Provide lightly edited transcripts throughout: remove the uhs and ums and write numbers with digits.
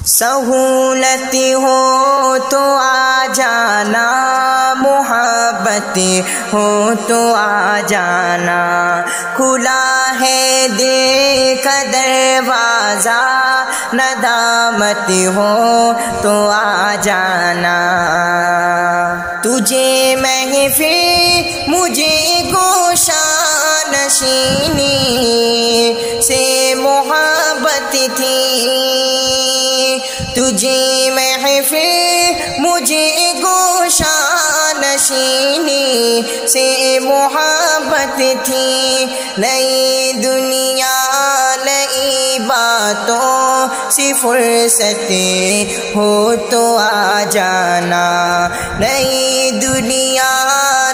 سہولت ہو تو آ جانا، محبت ہو تو آ جانا، کھلا ہے دل کا دروازہ، ندامت ہو تو آ جانا، تجھے محفل مجھے گوشہ نشینی سے محبت تھی، تجھے محفل مجھے گوشہ نشینی سے محبت تھی، نئی دنیا نئی باتوں سے فرصت ہو تو آ جانا، نئی دنیا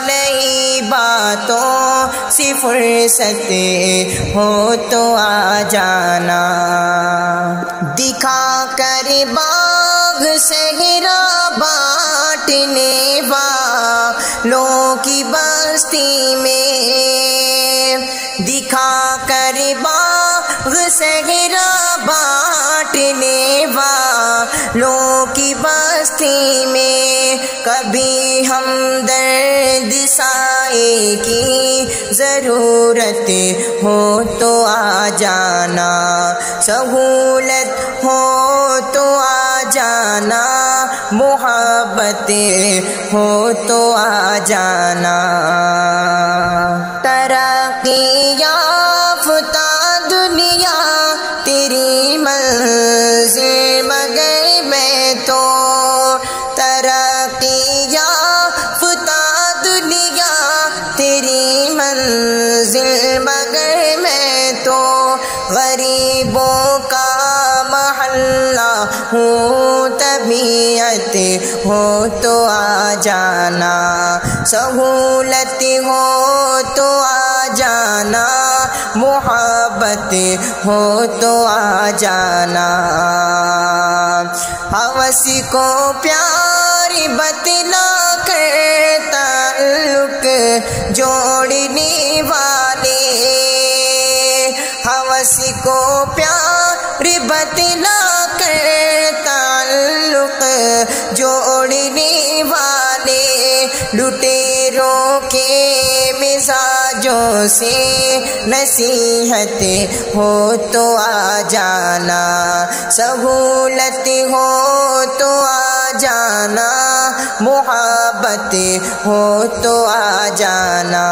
نئی باتوں سے فرصت ہو تو آ جانا، دکھا کر باغ صحرا بانٹنے والوں کی بستی میں، دکھا کر باغ صحرا بانٹنے والوں کی بستی میں، کبھی ہمدرد سائے کی ضرورت ہو تو آ جانا، سہولت ہو تو آ جانا، محبت ہو تو آ جانا، ترقی یافتہ دنیا تیری منزل مگر میں تو، ترقی یافتہ دنیا تیری منزل مگر میں تو، غریبوں کا محلہ ہوں، طبیعت ہو تو آ جانا، سہولت ہو تو آ جانا، محبت ہو تو آ جانا، ہوس کو پیار بتلا کر تعلق جوڑنے والے، ہوس کو پیار بتلا کر تعلق جوڑنے والے، لٹیروں کے مزاجوں سے نصیحت ہو تو آ جانا، سہولت ہو تو آ جانا، محبت ہو تو آ جانا،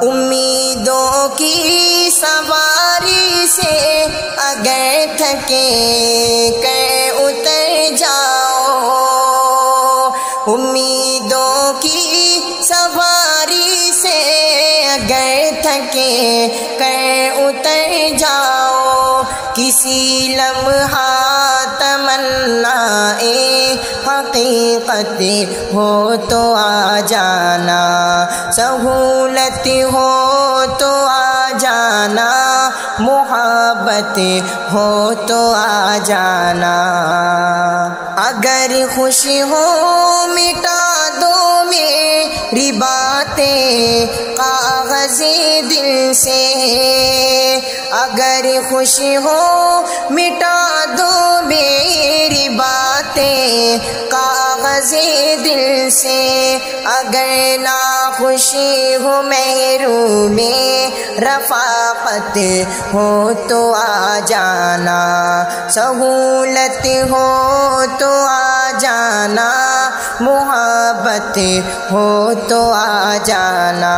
امیدوں کی سواری سے اگر تھکے کر اتر جاؤ، امیدوں کی سواری سے اگر تھکے کر اتر جاؤ، کسی لمحہ تمنا حقیقت ہو تو آ جانا، سہولت ہو تو آ جانا، محبت ہو تو آ جانا، اگر خوش ہو مٹا دو میری باتیں کاغذ دل سے، اگر خوش ہو مٹا دو میری باتیں کاغذ دل سے، اگر ناخوشی ہو محروم رفاقت ہو تو آ جانا، سہولت ہو تو آ جانا، محبت ہو تو آ جانا،